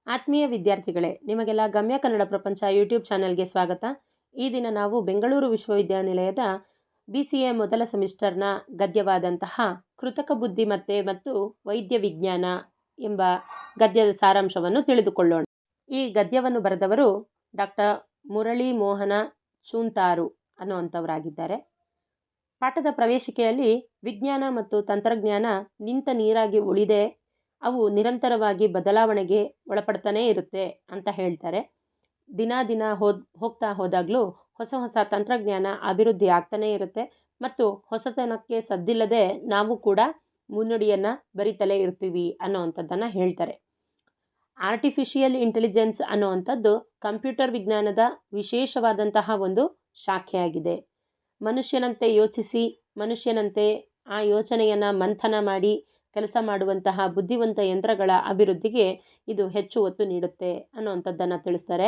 ಆತ್ಮೀಯ ವಿದ್ಯಾರ್ಥಿಗಳೇ, ನಿಮಗೆಲ್ಲ ಗಮ್ಯ ಕನ್ನಡ ಪ್ರಪಂಚ ಯೂಟ್ಯೂಬ್ ಚಾನೆಲ್ಗೆ ಸ್ವಾಗತ. ಈ ದಿನ ನಾವು ಬೆಂಗಳೂರು ವಿಶ್ವವಿದ್ಯಾನಿಲಯದ BCA ಮೊದಲ ಸೆಮಿಸ್ಟರ್ನ ಗದ್ಯವಾದಂತಹ ಕೃತಕ ಬುದ್ಧಿಮತ್ತೆ ಮತ್ತು ವೈದ್ಯ ವಿಜ್ಞಾನ ಎಂಬ ಗದ್ಯದ ಸಾರಾಂಶವನ್ನು ತಿಳಿದುಕೊಳ್ಳೋಣ. ಈ ಗದ್ಯವನ್ನು ಬರೆದವರು ಡಾಕ್ಟರ್ ಮುರಳಿ ಮೋಹನ ಚೂಂತಾರು ಅನ್ನುವಂಥವರಾಗಿದ್ದಾರೆ. ಪಾಠದ ಪ್ರವೇಶಿಕೆಯಲ್ಲಿ ವಿಜ್ಞಾನ ಮತ್ತು ತಂತ್ರಜ್ಞಾನ ನಿಂತ ನೀರಾಗಿ ಉಳಿದೆ, ಅವು ನಿರಂತರವಾಗಿ ಬದಲಾವಣೆಗೆ ಒಳಪಡ್ತಾನೇ ಇರುತ್ತೆ ಅಂತ ಹೇಳ್ತಾರೆ. ದಿನ ಹೋಗ್ತಾ ಹೋದಾಗಲೂ ಹೊಸ ತಂತ್ರಜ್ಞಾನ ಅಭಿವೃದ್ಧಿ ಆಗ್ತಾನೇ ಇರುತ್ತೆ ಮತ್ತು ಹೊಸತನಕ್ಕೆ ಸದ್ದಿಲ್ಲದೆ ನಾವು ಕೂಡ ಮುನ್ನುಡಿಯನ್ನು ಬರಿತಲೇ ಇರ್ತೀವಿ ಅನ್ನೋವಂಥದ್ದನ್ನು ಹೇಳ್ತಾರೆ. ಆರ್ಟಿಫಿಷಿಯಲ್ ಇಂಟೆಲಿಜೆನ್ಸ್ ಅನ್ನುವಂಥದ್ದು ಕಂಪ್ಯೂಟರ್ ವಿಜ್ಞಾನದ ವಿಶೇಷವಾದಂತಹ ಒಂದು ಶಾಖೆಯಾಗಿದೆ. ಮನುಷ್ಯನಂತೆ ಯೋಚಿಸಿ ಮನುಷ್ಯನಂತೆ ಆ ಯೋಚನೆಯನ್ನು ಮಂಥನ ಮಾಡಿ ಕೆಲಸ ಮಾಡುವಂತಹ ಬುದ್ಧಿವಂತ ಯಂತ್ರಗಳ ಅಭಿವೃದ್ಧಿಗೆ ಇದು ಹೆಚ್ಚು ಒತ್ತು ನೀಡುತ್ತೆ ಅನ್ನುವಂಥದ್ದನ್ನು ತಿಳಿಸ್ತಾರೆ.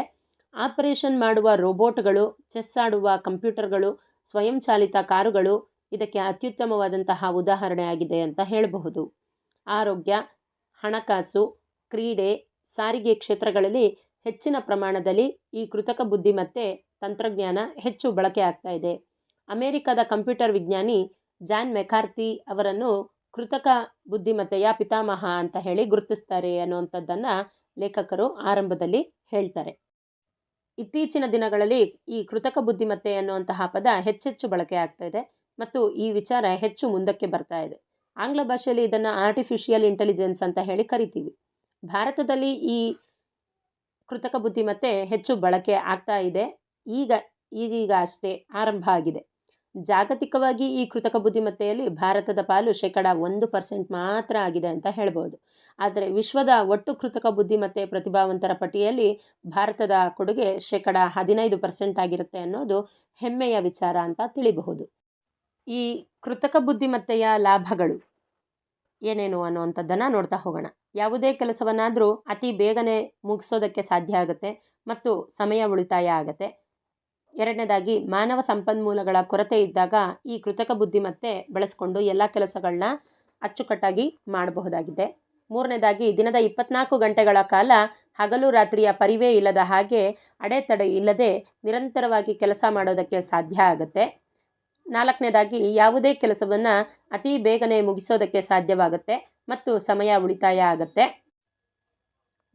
ಆಪರೇಷನ್ ಮಾಡುವ ರೋಬೋಟ್ಗಳು, ಚೆಸ್ ಆಡುವ ಕಂಪ್ಯೂಟರ್ಗಳು, ಸ್ವಯಂಚಾಲಿತ ಕಾರುಗಳು ಇದಕ್ಕೆ ಅತ್ಯುತ್ತಮವಾದಂತಹ ಉದಾಹರಣೆ ಆಗಿದೆ ಅಂತ ಹೇಳಬಹುದು. ಆರೋಗ್ಯ, ಹಣಕಾಸು, ಕ್ರೀಡೆ, ಸಾರಿಗೆ ಕ್ಷೇತ್ರಗಳಲ್ಲಿ ಹೆಚ್ಚಿನ ಪ್ರಮಾಣದಲ್ಲಿ ಈ ಕೃತಕ ಬುದ್ಧಿಮತ್ತೆ ತಂತ್ರಜ್ಞಾನ ಹೆಚ್ಚು ಬಳಕೆ ಆಗ್ತಾ ಇದೆ. ಅಮೆರಿಕದ ಕಂಪ್ಯೂಟರ್ ವಿಜ್ಞಾನಿ ಜಾನ್ ಮೆಕಾರ್ಥಿ ಅವರನ್ನು ಕೃತಕ ಬುದ್ಧಿಮತ್ತೆಯ ಪಿತಾಮಹ ಅಂತ ಹೇಳಿ ಗುರುತಿಸ್ತಾರೆ ಅನ್ನುವಂಥದ್ದನ್ನು ಲೇಖಕರು ಆರಂಭದಲ್ಲಿ ಹೇಳ್ತಾರೆ. ಇತ್ತೀಚಿನ ದಿನಗಳಲ್ಲಿ ಈ ಕೃತಕ ಬುದ್ಧಿಮತ್ತೆ ಅನ್ನುವಂತಹ ಪದ ಹೆಚ್ಚೆಚ್ಚು ಬಳಕೆ ಆಗ್ತಾ ಇದೆ ಮತ್ತು ಈ ವಿಚಾರ ಹೆಚ್ಚು ಮುಂದಕ್ಕೆ ಬರ್ತಾ ಇದೆ. ಆಂಗ್ಲ ಭಾಷೆಯಲ್ಲಿ ಇದನ್ನು ಆರ್ಟಿಫಿಷಿಯಲ್ ಇಂಟೆಲಿಜೆನ್ಸ್ ಅಂತ ಹೇಳಿ ಕರಿತೀವಿ. ಭಾರತದಲ್ಲಿ ಈ ಕೃತಕ ಬುದ್ಧಿಮತ್ತೆ ಹೆಚ್ಚು ಬಳಕೆ ಆಗ್ತಾ ಇದೆ. ಈಗೀಗ ಅಷ್ಟೇ ಆರಂಭ ಆಗಿದೆ. ಜಾಗತಿಕವಾಗಿ ಈ ಕೃತಕ ಬುದ್ಧಿಮತ್ತೆಯಲ್ಲಿ ಭಾರತದ ಪಾಲು 1% ಮಾತ್ರ ಆಗಿದೆ ಅಂತ ಹೇಳ್ಬೋದು. ಆದರೆ ವಿಶ್ವದ ಒಟ್ಟು ಕೃತಕ ಬುದ್ಧಿಮತ್ತೆ ಪ್ರತಿಭಾವಂತರ ಪಟ್ಟಿಯಲ್ಲಿ ಭಾರತದ ಕೊಡುಗೆ 15% ಆಗಿರುತ್ತೆ ಅನ್ನೋದು ಹೆಮ್ಮೆಯ ವಿಚಾರ ಅಂತ ತಿಳಿಬಹುದು. ಈ ಕೃತಕ ಬುದ್ಧಿಮತ್ತೆಯ ಲಾಭಗಳು ಏನೇನು ಅನ್ನುವಂಥದ್ದನ್ನು ನೋಡ್ತಾ ಹೋಗೋಣ. ಯಾವುದೇ ಕೆಲಸವನ್ನಾದರೂ ಅತಿ ಬೇಗನೆ ಮುಗಿಸೋದಕ್ಕೆ ಸಾಧ್ಯ ಆಗುತ್ತೆ ಮತ್ತು ಸಮಯ ಉಳಿತಾಯ ಆಗುತ್ತೆ. ಎರಡನೇದಾಗಿ, ಮಾನವ ಸಂಪನ್ಮೂಲಗಳ ಕೊರತೆ ಇದ್ದಾಗ ಈ ಕೃತಕ ಬುದ್ಧಿಮತ್ತೆ ಬಳಸ್ಕೊಂಡು ಎಲ್ಲ ಕೆಲಸಗಳನ್ನ ಅಚ್ಚುಕಟ್ಟಾಗಿ ಮಾಡಬಹುದಾಗಿದೆ. ಮೂರನೇದಾಗಿ, ದಿನದ 24 ಗಂಟೆಗಳ ಕಾಲ ಹಗಲು ರಾತ್ರಿಯ ಪರಿವೇ ಇಲ್ಲದ ಹಾಗೆ ಅಡೆತಡೆ ಇಲ್ಲದೆ ನಿರಂತರವಾಗಿ ಕೆಲಸ ಮಾಡೋದಕ್ಕೆ ಸಾಧ್ಯ ಆಗುತ್ತೆ. ನಾಲ್ಕನೇದಾಗಿ, ಯಾವುದೇ ಕೆಲಸವನ್ನು ಅತಿ ಬೇಗನೆ ಮುಗಿಸೋದಕ್ಕೆ ಸಾಧ್ಯವಾಗುತ್ತೆ ಮತ್ತು ಸಮಯ ಉಳಿತಾಯ ಆಗುತ್ತೆ.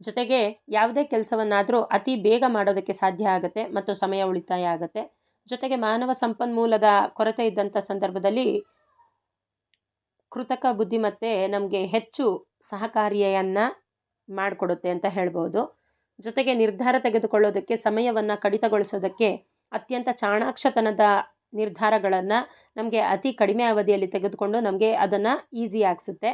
ಜೊತೆಗೆ ಯಾವುದೇ ಕೆಲಸವನ್ನಾದರೂ ಅತಿ ಬೇಗ ಮಾಡೋದಕ್ಕೆ ಸಾಧ್ಯ ಆಗುತ್ತೆ ಮತ್ತು ಸಮಯ ಉಳಿತಾಯ ಆಗುತ್ತೆ. ಜೊತೆಗೆ ಮಾನವ ಸಂಪನ್ಮೂಲದ ಕೊರತೆ ಇದ್ದಂಥ ಸಂದರ್ಭದಲ್ಲಿ ಕೃತಕ ಬುದ್ಧಿಮತ್ತೆ ನಮಗೆ ಹೆಚ್ಚು ಸಹಕಾರಿಯನ್ನು ಮಾಡಿಕೊಡುತ್ತೆ ಅಂತ ಹೇಳ್ಬೋದು. ಜೊತೆಗೆ ನಿರ್ಧಾರ ತೆಗೆದುಕೊಳ್ಳೋದಕ್ಕೆ, ಸಮಯವನ್ನು ಕಡಿತಗೊಳಿಸೋದಕ್ಕೆ, ಅತ್ಯಂತ ಚಾಣಾಕ್ಷತನದ ನಿರ್ಧಾರಗಳನ್ನು ನಮಗೆ ಅತಿ ಕಡಿಮೆ ಅವಧಿಯಲ್ಲಿ ತೆಗೆದುಕೊಂಡು ನಮಗೆ ಅದನ್ನು ಈಸಿ ಆಗಿಸುತ್ತೆ.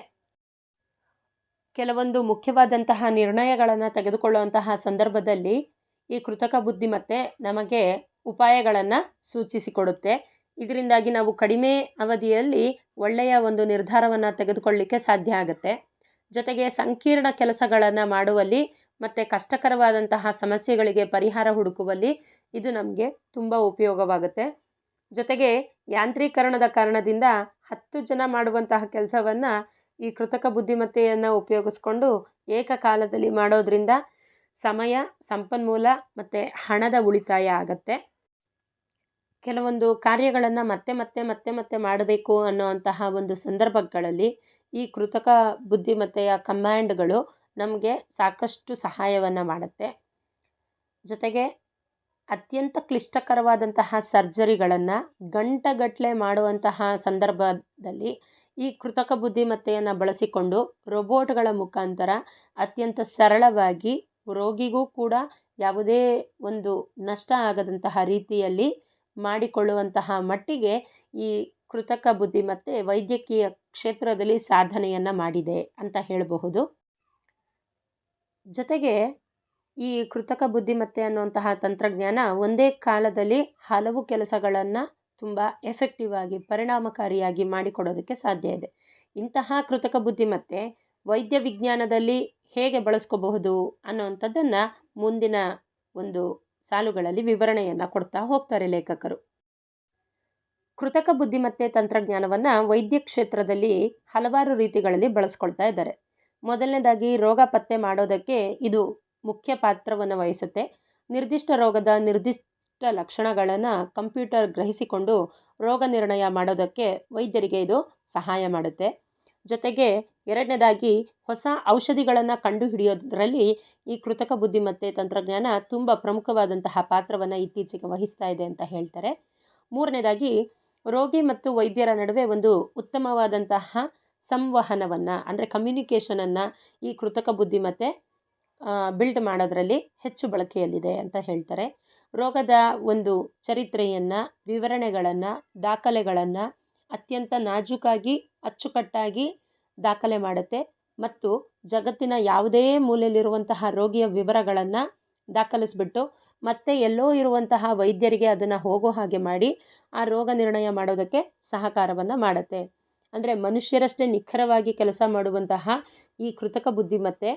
ಕೆಲವೊಂದು ಮುಖ್ಯವಾದಂತಹ ನಿರ್ಣಯಗಳನ್ನು ತೆಗೆದುಕೊಳ್ಳುವಂತಹ ಸಂದರ್ಭದಲ್ಲಿ ಈ ಕೃತಕ ಬುದ್ಧಿಮತ್ತೆ ನಮಗೆ ಉಪಾಯಗಳನ್ನು ಸೂಚಿಸಿಕೊಡುತ್ತೆ. ಇದರಿಂದಾಗಿ ನಾವು ಕಡಿಮೆ ಅವಧಿಯಲ್ಲಿ ಒಳ್ಳೆಯ ಒಂದು ನಿರ್ಧಾರವನ್ನು ತೆಗೆದುಕೊಳ್ಳಲಿಕ್ಕೆ ಸಾಧ್ಯ ಆಗುತ್ತೆ. ಜೊತೆಗೆ ಸಂಕೀರ್ಣ ಕೆಲಸಗಳನ್ನು ಮಾಡುವಲ್ಲಿ ಮತ್ತು ಕಷ್ಟಕರವಾದಂತಹ ಸಮಸ್ಯೆಗಳಿಗೆ ಪರಿಹಾರ ಹುಡುಕುವಲ್ಲಿ ಇದು ನಮಗೆ ತುಂಬ ಉಪಯೋಗವಾಗುತ್ತೆ. ಜೊತೆಗೆ ಯಾಂತ್ರೀಕರಣದ ಕಾರಣದಿಂದ 10 ಜನ ಮಾಡುವಂತಹ ಕೆಲಸವನ್ನು ಈ ಕೃತಕ ಬುದ್ಧಿಮತ್ತೆಯನ್ನು ಉಪಯೋಗಿಸ್ಕೊಂಡು ಏಕಕಾಲದಲ್ಲಿ ಮಾಡೋದ್ರಿಂದ ಸಮಯ, ಸಂಪನ್ಮೂಲ ಮತ್ತು ಹಣದ ಉಳಿತಾಯ ಆಗತ್ತೆ. ಕೆಲವೊಂದು ಕಾರ್ಯಗಳನ್ನು ಮತ್ತೆ ಮಾಡಬೇಕು ಅನ್ನೋವಂತಹ ಒಂದು ಸಂದರ್ಭಗಳಲ್ಲಿ ಈ ಕೃತಕ ಬುದ್ಧಿಮತ್ತೆಯ ಕಮ್ಯಾಂಡ್ಗಳು ನಮಗೆ ಸಾಕಷ್ಟು ಸಹಾಯವನ್ನು ಮಾಡುತ್ತೆ. ಜೊತೆಗೆ ಅತ್ಯಂತ ಕ್ಲಿಷ್ಟಕರವಾದಂತಹ ಸರ್ಜರಿಗಳನ್ನು ಗಂಟೆಗಟ್ಟಲೆ ಮಾಡುವಂತಹ ಸಂದರ್ಭದಲ್ಲಿ ಈ ಕೃತಕ ಬುದ್ಧಿಮತ್ತೆಯನ್ನು ಬಳಸಿಕೊಂಡು ರೋಬೋಟ್ಗಳ ಮುಖಾಂತರ ಅತ್ಯಂತ ಸರಳವಾಗಿ ರೋಗಿಗೂ ಕೂಡ ಯಾವುದೇ ಒಂದು ನಷ್ಟ ಆಗದಂತಹ ರೀತಿಯಲ್ಲಿ ಮಾಡಿಕೊಳ್ಳುವಂತಹ ಮಟ್ಟಿಗೆ ಈ ಕೃತಕ ಬುದ್ಧಿಮತ್ತೆ ವೈದ್ಯಕೀಯ ಕ್ಷೇತ್ರದಲ್ಲಿ ಸಾಧನೆಯನ್ನು ಮಾಡಿದೆ ಅಂತ ಹೇಳಬಹುದು. ಜೊತೆಗೆ ಈ ಕೃತಕ ಬುದ್ಧಿಮತ್ತೆ ಅನ್ನುವಂತಹ ತಂತ್ರಜ್ಞಾನ ಒಂದೇ ಕಾಲದಲ್ಲಿ ಹಲವು ಕೆಲಸಗಳನ್ನು ತುಂಬ ಎಫೆಕ್ಟಿವ್ ಆಗಿ, ಪರಿಣಾಮಕಾರಿಯಾಗಿ ಮಾಡಿಕೊಡೋದಕ್ಕೆ ಸಾಧ್ಯ ಇದೆ. ಇಂತಹ ಕೃತಕ ಬುದ್ಧಿಮತ್ತೆ ವೈದ್ಯ ವಿಜ್ಞಾನದಲ್ಲಿ ಹೇಗೆ ಬಳಸ್ಕೋಬಹುದು ಅನ್ನೋವಂಥದ್ದನ್ನು ಮುಂದಿನ ಒಂದು ಸಾಲುಗಳಲ್ಲಿ ವಿವರಣೆಯನ್ನು ಕೊಡ್ತಾ ಹೋಗ್ತಾರೆ ಲೇಖಕರು. ಕೃತಕ ಬುದ್ಧಿಮತ್ತೆ ತಂತ್ರಜ್ಞಾನವನ್ನು ವೈದ್ಯ ಕ್ಷೇತ್ರದಲ್ಲಿ ಹಲವಾರು ರೀತಿಗಳಲ್ಲಿ ಬಳಸ್ಕೊಳ್ತಾ ಇದ್ದಾರೆ. ಮೊದಲನೇದಾಗಿ, ರೋಗ ಪತ್ತೆ ಮಾಡೋದಕ್ಕೆ ಇದು ಮುಖ್ಯ ಪಾತ್ರವನ್ನು ವಹಿಸುತ್ತೆ. ನಿರ್ದಿಷ್ಟ ರೋಗದ ನಿರ್ದಿಷ್ಟ ಲಕ್ಷಣಗಳನ್ನು ಕಂಪ್ಯೂಟರ್ ಗ್ರಹಿಸಿಕೊಂಡು ರೋಗ ನಿರ್ಣಯ ಮಾಡೋದಕ್ಕೆ ವೈದ್ಯರಿಗೆ ಇದು ಸಹಾಯ ಮಾಡುತ್ತೆ. ಜೊತೆಗೆ ಎರಡನೇದಾಗಿ ಹೊಸ ಔಷಧಿಗಳನ್ನು ಕಂಡುಹಿಡಿಯೋದ್ರಲ್ಲಿ ಈ ಕೃತಕ ಬುದ್ಧಿಮತ್ತೆ ತಂತ್ರಜ್ಞಾನ ತುಂಬ ಪ್ರಮುಖವಾದಂತಹ ಪಾತ್ರವನ್ನು ಇತ್ತೀಚೆಗೆ ವಹಿಸ್ತಾ ಇದೆ ಅಂತ ಹೇಳ್ತಾರೆ. ಮೂರನೇದಾಗಿ ರೋಗಿ ಮತ್ತು ವೈದ್ಯರ ನಡುವೆ ಒಂದು ಉತ್ತಮವಾದಂತಹ ಸಂವಹನವನ್ನು ಅಂದರೆ ಕಮ್ಯುನಿಕೇಷನನ್ನು ಈ ಕೃತಕ ಬುದ್ಧಿಮತ್ತೆ ಬಿಲ್ಡ್ ಮಾಡೋದ್ರಲ್ಲಿ ಹೆಚ್ಚು ಬಳಕೆಯಲ್ಲಿದೆ ಅಂತ ಹೇಳ್ತಾರೆ. ರೋಗದ ಒಂದು ಚರಿತ್ರೆಯನ್ನು, ವಿವರಣೆಗಳನ್ನು, ದಾಖಲೆಗಳನ್ನು ಅತ್ಯಂತ ನಾಜೂಕಾಗಿ ಅಚ್ಚುಕಟ್ಟಾಗಿ ದಾಖಲೆ ಮಾಡುತ್ತೆ ಮತ್ತು ಜಗತ್ತಿನ ಯಾವುದೇ ಮೂಲೆಯಲ್ಲಿರುವಂತಹ ರೋಗಿಯ ವಿವರಗಳನ್ನು ದಾಖಲಿಸ್ಬಿಟ್ಟು ಮತ್ತೆ ಎಲ್ಲೋ ಇರುವಂತಹ ವೈದ್ಯರಿಗೆ ಅದನ್ನು ಹೋಗೋ ಹಾಗೆ ಮಾಡಿ ಆ ರೋಗ ನಿರ್ಣಯ ಮಾಡೋದಕ್ಕೆ ಸಹಕಾರವನ್ನು ಮಾಡುತ್ತೆ. ಅಂದರೆ ಮನುಷ್ಯರಷ್ಟೇ ನಿಖರವಾಗಿ ಕೆಲಸ ಮಾಡುವಂತಹ ಈ ಕೃತಕ ಬುದ್ಧಿಮತ್ತೆ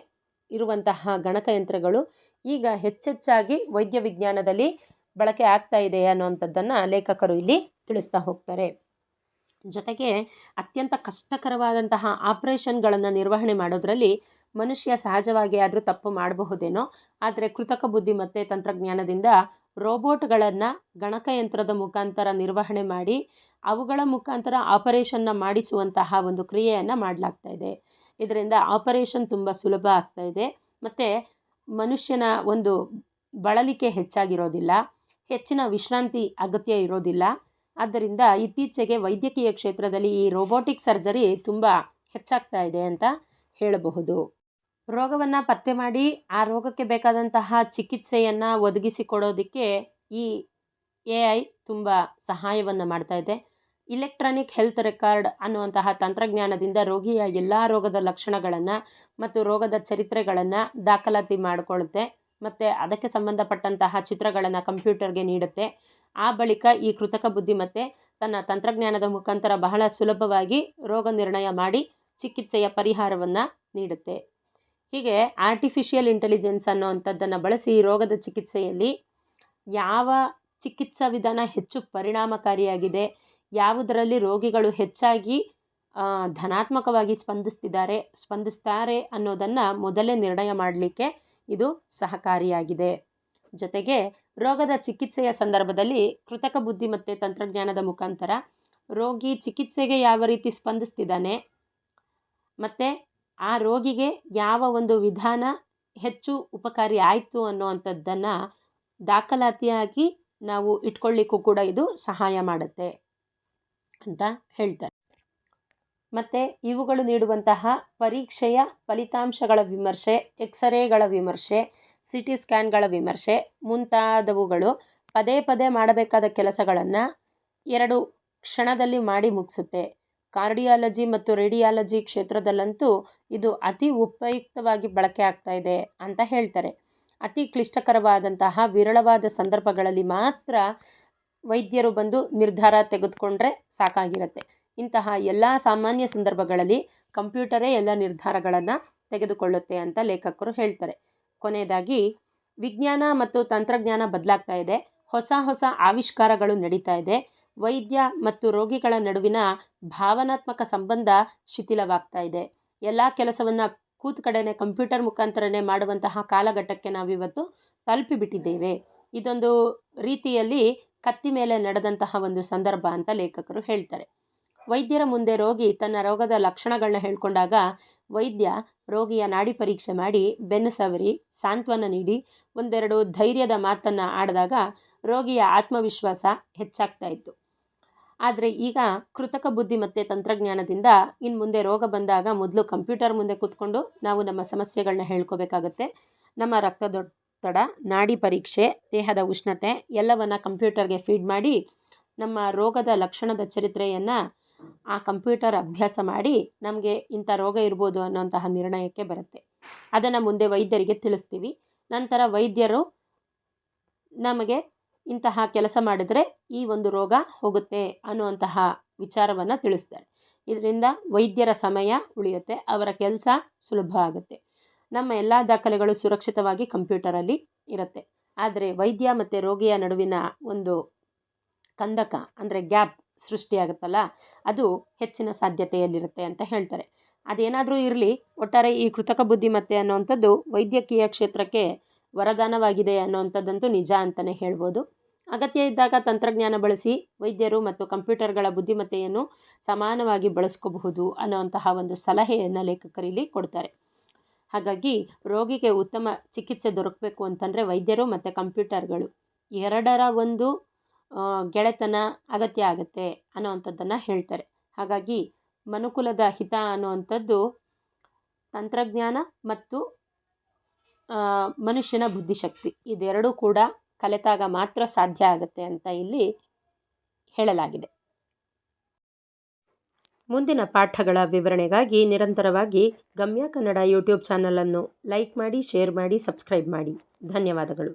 ಇರುವಂತಹ ಗಣಕಯಂತ್ರಗಳು ಈಗ ಹೆಚ್ಚೆಚ್ಚಾಗಿ ವೈದ್ಯ ವಿಜ್ಞಾನದಲ್ಲಿ ಬಳಕೆ ಆಗ್ತಾ ಇದೆ ಅನ್ನೋವಂಥದ್ದನ್ನು ಲೇಖಕರು ಇಲ್ಲಿ ತಿಳಿಸ್ತಾ ಹೋಗ್ತಾರೆ. ಜೊತೆಗೆ ಅತ್ಯಂತ ಕಷ್ಟಕರವಾದಂತಹ ಆಪರೇಷನ್ಗಳನ್ನು ನಿರ್ವಹಣೆ ಮಾಡೋದ್ರಲ್ಲಿ ಮನುಷ್ಯ ಸಹಜವಾಗಿ ಆದರೂ ತಪ್ಪು ಮಾಡಬಹುದೇನೋ, ಆದರೆ ಕೃತಕ ಬುದ್ಧಿಮತ್ತೆ ತಂತ್ರಜ್ಞಾನದಿಂದ ರೋಬೋಟ್ಗಳನ್ನು ಗಣಕಯಂತ್ರದ ಮುಖಾಂತರ ನಿರ್ವಹಣೆ ಮಾಡಿ ಅವುಗಳ ಮುಖಾಂತರ ಆಪರೇಷನ್ನ ಮಾಡಿಸುವಂತಹ ಒಂದು ಕ್ರಿಯೆಯನ್ನು ಮಾಡಲಾಗ್ತಾ ಇದೆ. ಇದರಿಂದ ಆಪರೇಷನ್ ತುಂಬ ಸುಲಭ ಆಗ್ತಾ ಇದೆ ಮತ್ತು ಮನುಷ್ಯನ ಒಂದು ಬಳಲಿಕೆ ಹೆಚ್ಚಾಗಿರೋದಿಲ್ಲ, ಹೆಚ್ಚಿನ ವಿಶ್ರಾಂತಿ ಅಗತ್ಯ ಇರೋದಿಲ್ಲ. ಆದ್ದರಿಂದ ಇತ್ತೀಚೆಗೆ ವೈದ್ಯಕೀಯ ಕ್ಷೇತ್ರದಲ್ಲಿ ಈ ರೋಬೋಟಿಕ್ ಸರ್ಜರಿ ತುಂಬ ಹೆಚ್ಚಾಗ್ತಾ ಇದೆ ಅಂತ ಹೇಳಬಹುದು. ರೋಗವನ್ನು ಪತ್ತೆ ಮಾಡಿ ಆ ರೋಗಕ್ಕೆ ಬೇಕಾದಂತಹ ಚಿಕಿತ್ಸೆಯನ್ನು ಒದಗಿಸಿಕೊಡೋದಕ್ಕೆ ಈ AI ತುಂಬ ಸಹಾಯವನ್ನು ಮಾಡ್ತಾ ಇದೆ. ಇಲೆಕ್ಟ್ರಾನಿಕ್ ಹೆಲ್ತ್ ರೆಕಾರ್ಡ್ ಅನ್ನುವಂತಹ ತಂತ್ರಜ್ಞಾನದಿಂದ ರೋಗಿಯ ಎಲ್ಲ ರೋಗದ ಲಕ್ಷಣಗಳನ್ನು ಮತ್ತು ರೋಗದ ಚರಿತ್ರೆಗಳನ್ನು ದಾಖಲಾತಿ ಮಾಡಿಕೊಳ್ಳುತ್ತೆ ಮತ್ತು ಅದಕ್ಕೆ ಸಂಬಂಧಪಟ್ಟಂತಹ ಚಿತ್ರಗಳನ್ನು ಕಂಪ್ಯೂಟರ್ಗೆ ನೀಡುತ್ತೆ. ಆ ಬಳಿಕ ಈ ಕೃತಕ ಬುದ್ಧಿಮತ್ತೆ ತನ್ನ ತಂತ್ರಜ್ಞಾನದ ಮುಖಾಂತರ ಬಹಳ ಸುಲಭವಾಗಿ ರೋಗ ನಿರ್ಣಯ ಮಾಡಿ ಚಿಕಿತ್ಸೆಯ ಪರಿಹಾರವನ್ನು ನೀಡುತ್ತೆ. ಹೀಗೆ ಆರ್ಟಿಫಿಷಿಯಲ್ ಇಂಟೆಲಿಜೆನ್ಸ್ ಅನ್ನೋವಂಥದ್ದನ್ನು ಬಳಸಿ ರೋಗದ ಚಿಕಿತ್ಸೆಯಲ್ಲಿ ಯಾವ ಚಿಕಿತ್ಸಾ ವಿಧಾನ ಹೆಚ್ಚು ಪರಿಣಾಮಕಾರಿಯಾಗಿದೆ, ಯಾವುದರಲ್ಲಿ ರೋಗಿಗಳು ಹೆಚ್ಚಾಗಿ ಧನಾತ್ಮಕವಾಗಿ ಸ್ಪಂದಿಸ್ತಾರೆ ಅನ್ನೋದನ್ನು ಮೊದಲೇ ನಿರ್ಣಯ ಮಾಡಲಿಕ್ಕೆ ಇದು ಸಹಕಾರಿಯಾಗಿದೆ. ಜೊತೆಗೆ ರೋಗದ ಚಿಕಿತ್ಸೆಯ ಸಂದರ್ಭದಲ್ಲಿ ಕೃತಕ ಬುದ್ಧಿಮತ್ತೆ ತಂತ್ರಜ್ಞಾನದ ಮುಖಾಂತರ ರೋಗಿ ಚಿಕಿತ್ಸೆಗೆ ಯಾವ ರೀತಿ ಸ್ಪಂದಿಸ್ತಿದ್ದಾನೆ ಮತ್ತು ಆ ರೋಗಿಗೆ ಯಾವ ಒಂದು ವಿಧಾನ ಹೆಚ್ಚು ಉಪಕಾರಿ ಆಯಿತು ಅನ್ನೋವಂಥದ್ದನ್ನು ದಾಖಲಾತಿಯಾಗಿ ನಾವು ಇಟ್ಕೊಳ್ಳಿಕ್ಕೂ ಕೂಡ ಇದು ಸಹಾಯ ಮಾಡುತ್ತೆ ಅಂತ ಹೇಳ್ತಾರೆ. ಮತ್ತು ಇವುಗಳು ನೀಡುವಂತಹ ಪರೀಕ್ಷೆಯ ಫಲಿತಾಂಶಗಳ ವಿಮರ್ಶೆ, ಎಕ್ಸ್ರೇಗಳ ವಿಮರ್ಶೆ, CT ಸ್ಕ್ಯಾನ್ಗಳ ವಿಮರ್ಶೆ ಮುಂತಾದವುಗಳು ಪದೇ ಪದೇ ಮಾಡಬೇಕಾದ ಕೆಲಸಗಳನ್ನು 2 ಕ್ಷಣದಲ್ಲಿ ಮಾಡಿ ಮುಗಿಸುತ್ತೆ. ಕಾರ್ಡಿಯಾಲಜಿ ಮತ್ತು ರೇಡಿಯಾಲಜಿ ಕ್ಷೇತ್ರದಲ್ಲಂತೂ ಇದು ಅತಿ ಉಪಯುಕ್ತವಾಗಿ ಬಳಕೆ ಆಗ್ತಾ ಇದೆ ಅಂತ ಹೇಳ್ತಾರೆ. ಅತಿ ಕ್ಲಿಷ್ಟಕರವಾದಂತಹ ವಿರಳವಾದ ಸಂದರ್ಭಗಳಲ್ಲಿ ಮಾತ್ರ ವೈದ್ಯರು ಬಂದು ನಿರ್ಧಾರ ತೆಗೆದುಕೊಂಡ್ರೆ ಸಾಕಾಗಿರುತ್ತೆ. ಇಂತಹ ಎಲ್ಲ ಸಾಮಾನ್ಯ ಸಂದರ್ಭಗಳಲ್ಲಿ ಕಂಪ್ಯೂಟರೇ ಎಲ್ಲ ನಿರ್ಧಾರಗಳನ್ನು ತೆಗೆದುಕೊಳ್ಳುತ್ತೆ ಅಂತ ಲೇಖಕರು ಹೇಳ್ತಾರೆ. ಕೊನೆಯದಾಗಿ ವಿಜ್ಞಾನ ಮತ್ತು ತಂತ್ರಜ್ಞಾನ ಬದಲಾಗ್ತಾ ಇದೆ, ಹೊಸ ಹೊಸ ಆವಿಷ್ಕಾರಗಳು ನಡೀತಾ ಇದೆ. ವೈದ್ಯ ಮತ್ತು ರೋಗಿಗಳ ನಡುವಿನ ಭಾವನಾತ್ಮಕ ಸಂಬಂಧ ಶಿಥಿಲವಾಗ್ತಾ ಇದೆ. ಎಲ್ಲ ಕೆಲಸವನ್ನು ಕೂತ ಕಡೆನೇ ಕಂಪ್ಯೂಟರ್ ಮುಖಾಂತರನೇ ಮಾಡುವಂತಹ ಕಾಲಘಟ್ಟಕ್ಕೆ ನಾವಿವತ್ತು ತಲುಪಿಬಿಟ್ಟಿದ್ದೇವೆ. ಇದೊಂದು ರೀತಿಯಲ್ಲಿ ಕತ್ತಿ ಮೇಲೆ ನಡೆದಂತಹ ಒಂದು ಸಂದರ್ಭ ಅಂತ ಲೇಖಕರು ಹೇಳ್ತಾರೆ. ವೈದ್ಯರ ಮುಂದೆ ರೋಗಿ ತನ್ನ ರೋಗದ ಲಕ್ಷಣಗಳನ್ನ ಹೇಳ್ಕೊಂಡಾಗ ವೈದ್ಯ ರೋಗಿಯ ನಾಡಿ ಪರೀಕ್ಷೆ ಮಾಡಿ ಬೆನ್ನು ಸವರಿ ಸಾಂತ್ವನ ನೀಡಿ ಒಂದೆರಡು ಧೈರ್ಯದ ಮಾತನ್ನು ಆಡಿದಾಗ ರೋಗಿಯ ಆತ್ಮವಿಶ್ವಾಸ ಹೆಚ್ಚಾಗ್ತಾ ಇತ್ತು. ಆದರೆ ಈಗ ಕೃತಕ ಬುದ್ಧಿಮತ್ತೆ ತಂತ್ರಜ್ಞಾನದಿಂದ ಇನ್ನು ಮುಂದೆ ರೋಗ ಬಂದಾಗ ಮೊದಲು ಕಂಪ್ಯೂಟರ್ ಮುಂದೆ ಕೂತ್ಕೊಂಡು ನಾವು ನಮ್ಮ ಸಮಸ್ಯೆಗಳನ್ನ ಹೇಳ್ಕೋಬೇಕಾಗತ್ತೆ. ನಮ್ಮ ರಕ್ತದೊತ್ತಡ, ನಾಡಿ ಪರೀಕ್ಷೆ, ದೇಹದ ಉಷ್ಣತೆ ಎಲ್ಲವನ್ನು ಕಂಪ್ಯೂಟರ್ಗೆ ಫೀಡ್ ಮಾಡಿ ನಮ್ಮ ರೋಗದ ಲಕ್ಷಣದ ಚರಿತ್ರೆಯನ್ನು ಆ ಕಂಪ್ಯೂಟರ್ ಅಭ್ಯಾಸ ಮಾಡಿ ನಮಗೆ ಇಂಥ ರೋಗ ಇರ್ಬೋದು ಅನ್ನೋಂತಹ ನಿರ್ಣಯಕ್ಕೆ ಬರುತ್ತೆ. ಅದನ್ನು ಮುಂದೆ ವೈದ್ಯರಿಗೆ ತಿಳಿಸ್ತೀವಿ. ನಂತರ ವೈದ್ಯರು ನಮಗೆ ಇಂತಹ ಕೆಲಸ ಮಾಡಿದರೆ ಈ ಒಂದು ರೋಗ ಹೋಗುತ್ತೆ ಅನ್ನುವಂತಹ ವಿಚಾರವನ್ನು ತಿಳಿಸ್ತಾರೆ. ಇದರಿಂದ ವೈದ್ಯರ ಸಮಯ ಉಳಿಯುತ್ತೆ, ಅವರ ಕೆಲಸ ಸುಲಭ ಆಗುತ್ತೆ. ನಮ್ಮ ಎಲ್ಲ ದಾಖಲೆಗಳು ಸುರಕ್ಷಿತವಾಗಿ ಕಂಪ್ಯೂಟರಲ್ಲಿ ಇರುತ್ತೆ. ಆದರೆ ವೈದ್ಯ ಮತ್ತು ರೋಗಿಯ ನಡುವಿನ ಒಂದು ಕಂದಕ ಅಂದರೆ ಗ್ಯಾಪ್ ಸೃಷ್ಟಿಯಾಗುತ್ತಲ್ಲ, ಅದು ಹೆಚ್ಚಿನ ಸಾಧ್ಯತೆಯಲ್ಲಿರುತ್ತೆ ಅಂತ ಹೇಳ್ತಾರೆ. ಅದೇನಾದರೂ ಇರಲಿ, ಒಟ್ಟಾರೆ ಈ ಕೃತಕ ಬುದ್ಧಿಮತ್ತೆ ಅನ್ನೋವಂಥದ್ದು ವೈದ್ಯಕೀಯ ಕ್ಷೇತ್ರಕ್ಕೆ ವರದಾನವಾಗಿದೆ ಅನ್ನೋವಂಥದ್ದಂತೂ ನಿಜ ಅಂತಲೇ ಹೇಳ್ಬೋದು. ಅಗತ್ಯ ಇದ್ದಾಗ ತಂತ್ರಜ್ಞಾನ ಬಳಸಿ ವೈದ್ಯರು ಮತ್ತು ಕಂಪ್ಯೂಟರ್ಗಳ ಬುದ್ಧಿಮತ್ತೆಯನ್ನು ಸಮಾನವಾಗಿ ಬಳಸ್ಕೋಬಹುದು ಅನ್ನೋವಂತಹ ಒಂದು ಸಲಹೆಯನ್ನು ಲೇಖಕರಿಲ್ಲಿ ಕೊಡ್ತಾರೆ. ಹಾಗಾಗಿ ರೋಗಿಗೆ ಉತ್ತಮ ಚಿಕಿತ್ಸೆ ದೊರಕಬೇಕು ಅಂತಂದರೆ ವೈದ್ಯರು ಮತ್ತು ಕಂಪ್ಯೂಟರ್ಗಳು ಎರಡರ ಒಂದು ಗೆಳೆತನ ಅಗತ್ಯ ಆಗುತ್ತೆ ಅನ್ನೋವಂಥದ್ದನ್ನು ಹೇಳ್ತಾರೆ. ಹಾಗಾಗಿ ಮನುಕುಲದ ಹಿತ ಅನ್ನುವಂಥದ್ದು ತಂತ್ರಜ್ಞಾನ ಮತ್ತು ಮನುಷ್ಯನ ಬುದ್ಧಿಶಕ್ತಿ ಇದೆರಡೂ ಕೂಡ ಕಲೆತಾಗ ಮಾತ್ರ ಸಾಧ್ಯ ಆಗುತ್ತೆ ಅಂತ ಇಲ್ಲಿ ಹೇಳಲಾಗಿದೆ. ಮುಂದಿನ ಪಾಠಗಳ ವಿವರಣೆಗಾಗಿ ನಿರಂತರವಾಗಿ ಗಮ್ಯ ಕನ್ನಡ ಯೂಟ್ಯೂಬ್ ಚಾನಲನ್ನು ಲೈಕ್ ಮಾಡಿ, ಶೇರ್ ಮಾಡಿ, ಸಬ್ಸ್ಕ್ರೈಬ್ ಮಾಡಿ. ಧನ್ಯವಾದಗಳು.